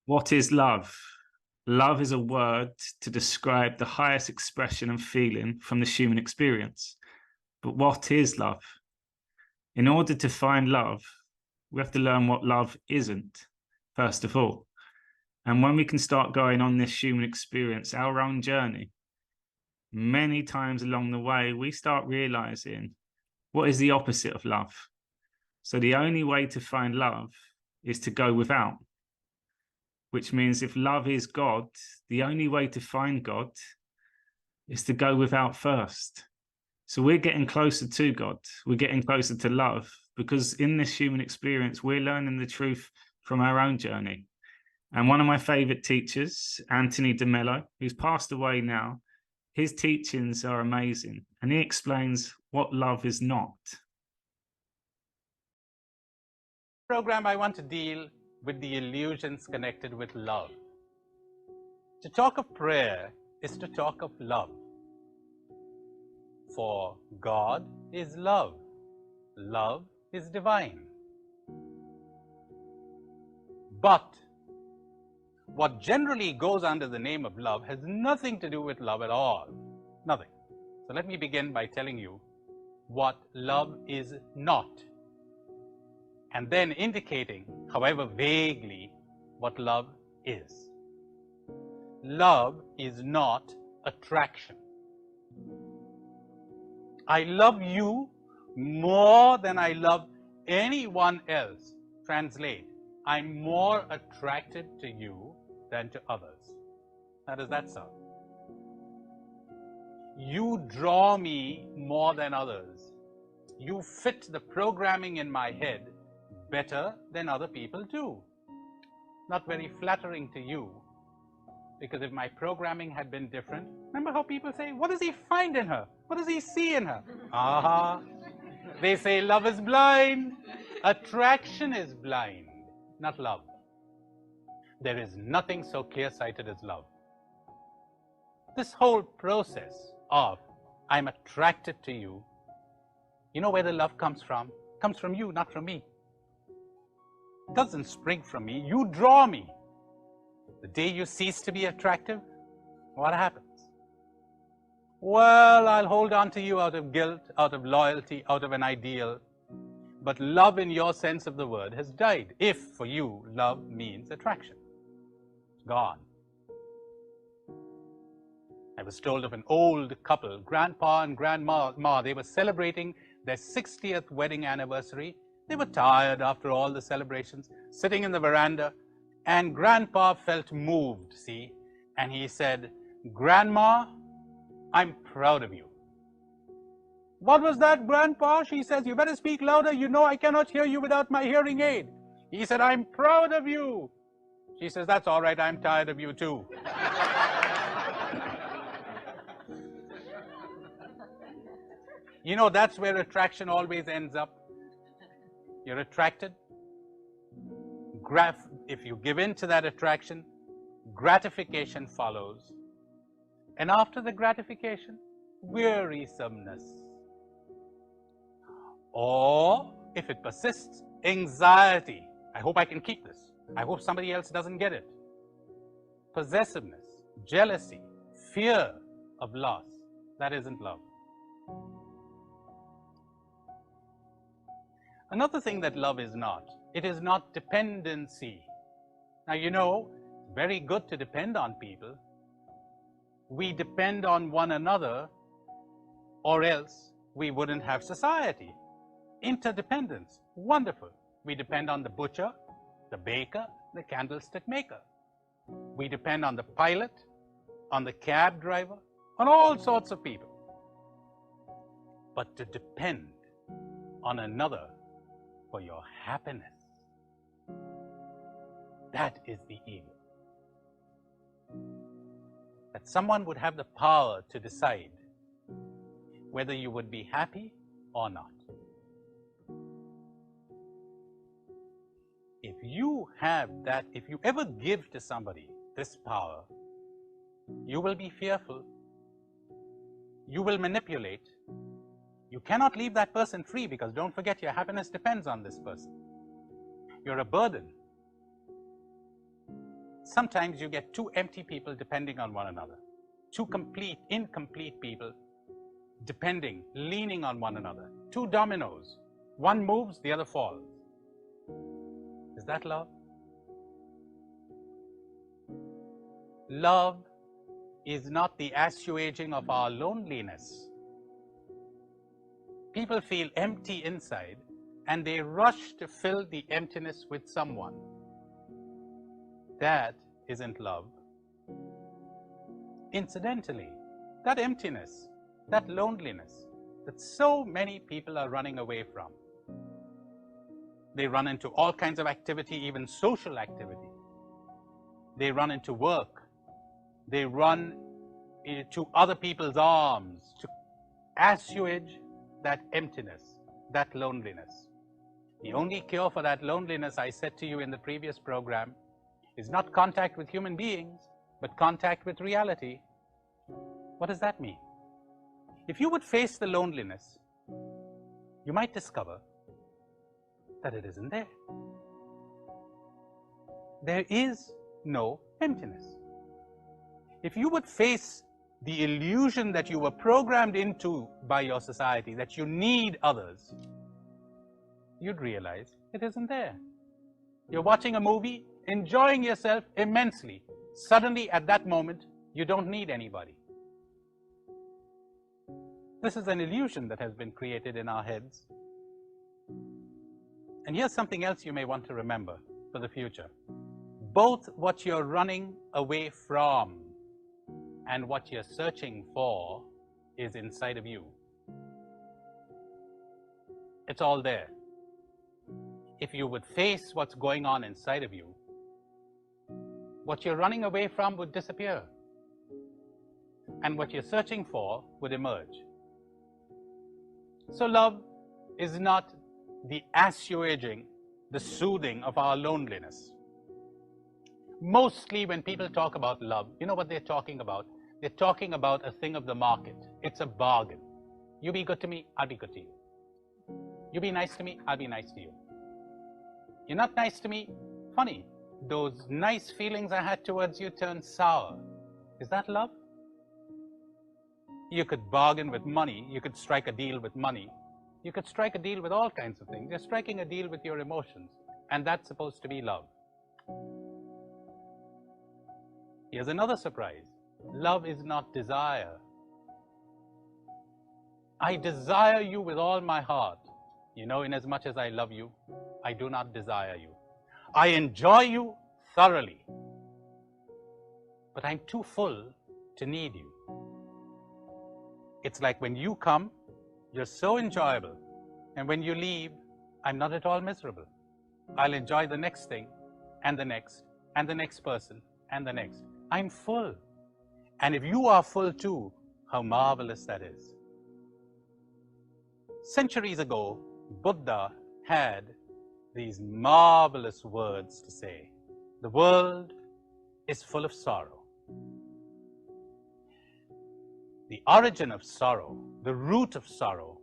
What is love? Love is a word to describe the highest expression and feeling from the human experience. But what is love? In order to find love, we have to learn what love isn't, first of all. And when we can start going on this human experience, our own journey, many times along the way, we start realizing what is the opposite of love. So the only way to find love is to go without, which means if love is God, the only way to find God is to go without first. So we're getting closer to God. We're getting closer to love because in this human experience, we're learning the truth from our own journey. And one of my favorite teachers, Anthony De Mello, who's passed away now, his teachings are amazing. And he explains what love is not. Program, I want to deal with the illusions connected with love. To talk of prayer is to talk of love. For God is love. Love is divine. But what generally goes under the name of love has nothing to do with love at all. Nothing. So let me begin by telling you what love is not, and then indicating, however vaguely, what love is. Love is not attraction. I love you more than I love anyone else. Translate, I'm more attracted to you than to others. How does that sound? You draw me more than others. You fit the programming in my head better than other people do. Not very flattering to you, because if my programming had been different, remember how people say, what does he find in her? What does he see in her? Aha! They say love is blind. Attraction is blind, not love. There is nothing so clear-sighted as love. This whole process of I'm attracted to you, you know where the love comes from? It comes from you, not from me. It doesn't spring from me. You draw me. The day you cease to be attractive, what happens? Well, I'll hold on to you out of guilt, out of loyalty, out of an ideal. But love in your sense of the word has died. If for you, love means attraction. It's gone. I was told of an old couple, grandpa and grandma. They were celebrating their 60th wedding anniversary. They were tired after all the celebrations, sitting in the veranda, and grandpa felt moved, see? And he said, Grandma, I'm proud of you. What was that, Grandpa? She says, you better speak louder. You know I cannot hear you without my hearing aid. He said, I'm proud of you. She says, that's all right. I'm tired of you too. You know, that's where attraction always ends up. You're attracted. If you give in to that attraction, gratification follows. And after the gratification, wearisomeness. Or, if it persists, anxiety. I hope I can keep this. I hope somebody else doesn't get it. Possessiveness, jealousy, fear of loss. That isn't love. Another thing that love is not, it is not dependency. Now, you know, it's very good to depend on people. We depend on one another, or else we wouldn't have society. Interdependence, wonderful. We depend on the butcher, the baker, the candlestick maker. We depend on the pilot, on the cab driver, on all sorts of people. But to depend on another for your happiness, that is the evil. That someone would have the power to decide whether you would be happy or not. If you have that, if you ever give to somebody this power, you will be fearful. You will manipulate. You cannot leave that person free, because don't forget, your happiness depends on this person. You're a burden. sometimes you get two empty people depending on one another, two incomplete people depending, leaning on one another, two dominoes. One moves, the other falls. Is that love? Love is not the assuaging of our loneliness. People feel empty inside and they rush to fill the emptiness with someone. That isn't love. Incidentally, that emptiness, that loneliness that so many people are running away from. They run into all kinds of activity, even social activity. They run into work. They run to other people's arms to assuage that emptiness, that loneliness. The only cure for that loneliness, I said to you in the previous program, is not contact with human beings, but contact with reality. What does that mean? If you would face the loneliness, you might discover that it isn't there. There is no emptiness. If you would face the illusion that you were programmed into by your society, that you need others, you'd realize it isn't there. You're watching a movie, enjoying yourself immensely. Suddenly, at that moment, you don't need anybody. This is an illusion that has been created in our heads. And here's something else you may want to remember for the future. Both what you're running away from and what you're searching for is inside of you. It's all there. If you would face what's going on inside of you, what you're running away from would disappear, and what you're searching for would emerge. So love is not the assuaging, the soothing of our loneliness. Mostly when people talk about love, you know what they're talking about? They're talking about a thing of the market. It's a bargain. You be good to me, I'll be good to you. You be nice to me, I'll be nice to you. You're not nice to me, funny. Those nice feelings I had towards you turn sour. Is that love? You could bargain with money. You could strike a deal with money. You could strike a deal with all kinds of things. You're striking a deal with your emotions, and that's supposed to be love. Here's another surprise. Love is not desire. I desire you with all my heart. You know, inasmuch as I love you, I do not desire you. I enjoy you thoroughly, but I'm too full to need you. It's like when you come, you're so enjoyable, and when you leave, I'm not at all miserable. I'll enjoy the next thing, and the next, and the next person, and the next. I'm full. And if you are full too, how marvelous that is. Centuries ago, Buddha had these marvelous words to say. The world is full of sorrow. The origin of sorrow, the root of sorrow,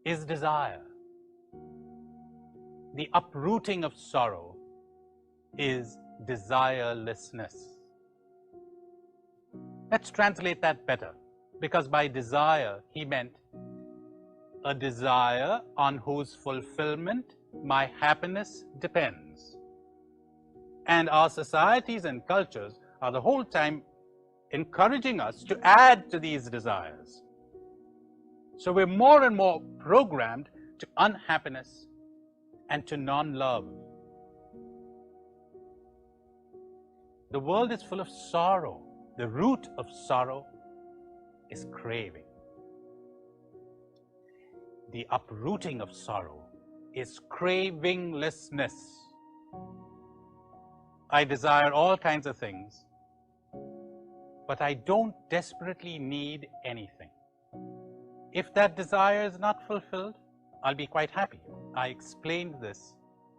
is desire. The uprooting of sorrow is desirelessness. Let's translate that better, because by desire, he meant a desire on whose fulfillment my happiness depends. And our societies and cultures are the whole time encouraging us to add to these desires. So we're more and more programmed to unhappiness and to non-love. The world is full of sorrow. The root of sorrow is craving. The uprooting of sorrow is cravinglessness. I desire all kinds of things, but I don't desperately need anything. If that desire is not fulfilled, I'll be quite happy. I explained this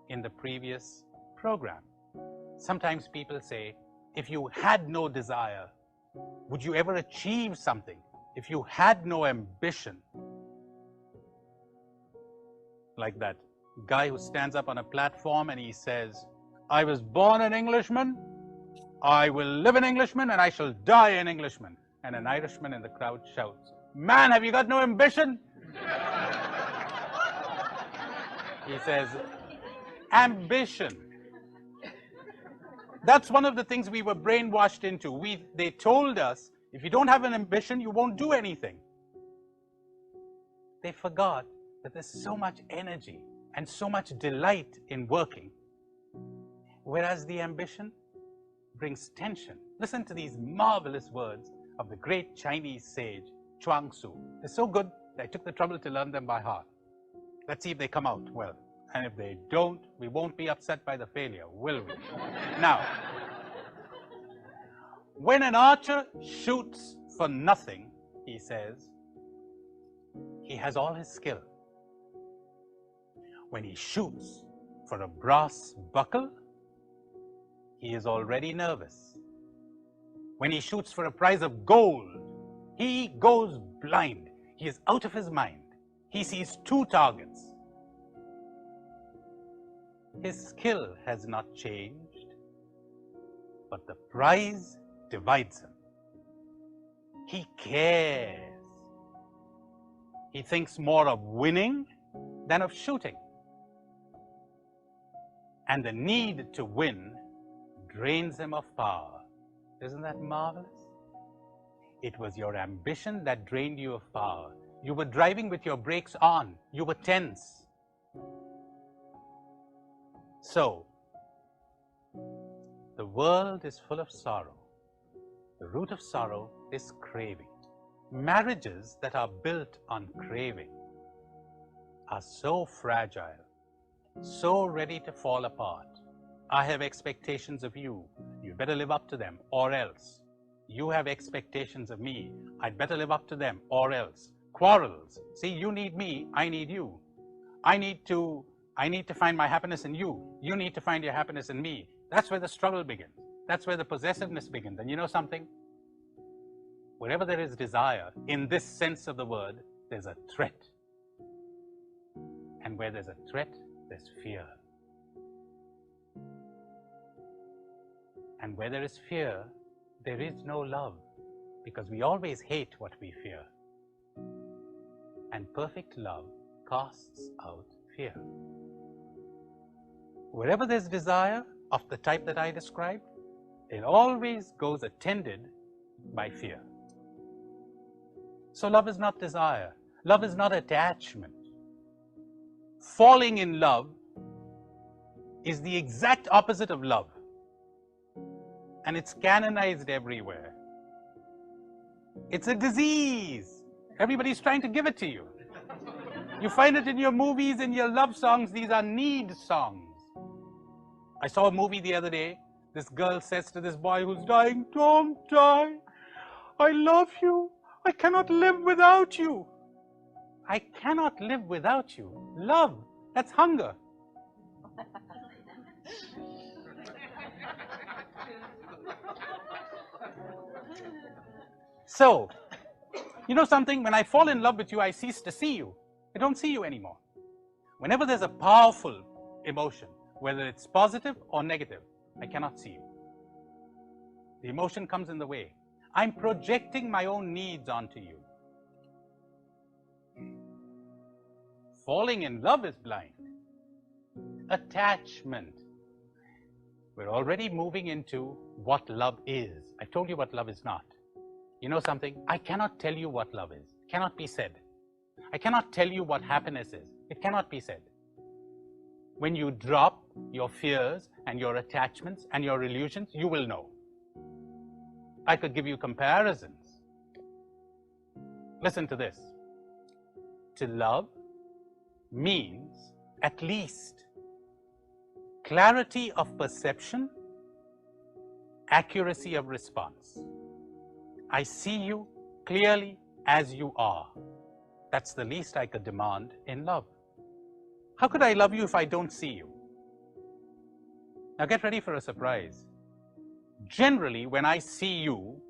in the previous program. Sometimes people say, if you had no desire, would you ever achieve something? If you had no ambition, like that guy who stands up on a platform and he says, I was born an Englishman, I will live an Englishman and I shall die an Englishman. And an Irishman in the crowd shouts, man, have you got no ambition? He says, ambition. That's one of the things we were brainwashed into. They told us, if you don't have an ambition, you won't do anything. They forgot that there's so much energy and so much delight in working, whereas the ambition brings tension. Listen to these marvelous words of the great Chinese sage, Chuang Tzu. They're so good that I took the trouble to learn them by heart. Let's see if they come out well. And if they don't, we won't be upset by the failure, will we? Now, when an archer shoots for nothing, he says, he has all his skill. When he shoots for a brass buckle, he is already nervous. When he shoots for a prize of gold, he goes blind. He is out of his mind. He sees two targets. His skill has not changed, but the prize divides him. He cares. He thinks more of winning than of shooting. And the need to win drains him of power. Isn't that marvelous? It was your ambition that drained you of power. You were driving with your brakes on. You were tense. So, the world is full of sorrow. The root of sorrow is craving. Marriages that are built on craving are so fragile, so ready to fall apart. I have expectations of you. You better live up to them, or else. You have expectations of me. I'd better live up to them, or else. Quarrels. See, you need me, I need you. I need to find my happiness in you. You need to find your happiness in me. That's where the struggle begins. That's where the possessiveness begins. And you know something? Wherever there is desire, in this sense of the word, there's a threat. And where there's a threat, there's fear. And where there is fear, there is no love, because we always hate what we fear. And perfect love casts out fear. Wherever there's desire of the type that I described, it always goes attended by fear. So love is not desire. Love is not attachment. Falling in love is the exact opposite of love. And it's canonized everywhere. It's a disease. Everybody's trying to give it to you. You find it in your movies, in your love songs. These are need songs. I saw a movie the other day. This girl says to this boy who's dying, "Don't die. I love you. I cannot live without you." I cannot live without you. Love, that's hunger. So, you know something? When I fall in love with you, I cease to see you. I don't see you anymore. Whenever there's a powerful emotion, whether it's positive or negative, I cannot see you. The emotion comes in the way. I'm projecting my own needs onto you. Falling in love is blind. Attachment. We're already moving into what love is. I told you what love is not. You know something? I cannot tell you what love is. It cannot be said. I cannot tell you what happiness is. It cannot be said. When you drop your fears and your attachments and your illusions, you will know. I could give you comparisons. Listen to this. To love means at least clarity of perception, accuracy of response. I see you clearly as you are. That's the least I could demand in love. How could I love you if I don't see you? Now get ready for a surprise. Generally, when I see you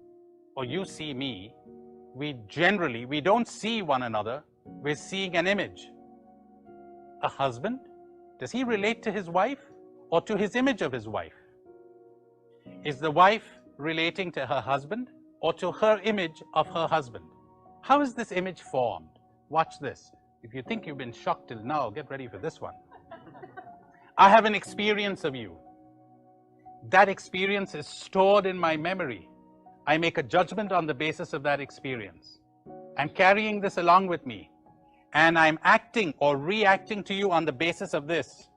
or you see me, we don't see one another. We're seeing an image. A husband, does he relate to his wife or to his image of his wife? Is the wife relating to her husband or to her image of her husband? How is this image formed? Watch this. If you think you've been shocked till now, get ready for this one. I have an experience of you. That experience is stored in my memory. I make a judgment on the basis of that experience. I'm carrying this along with me, and I'm acting or reacting to you on the basis of this,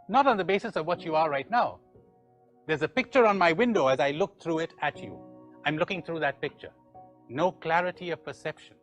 not on the basis of what you are right now. There's a picture on my window as I look through it at you. I'm looking through that picture. No clarity of perception.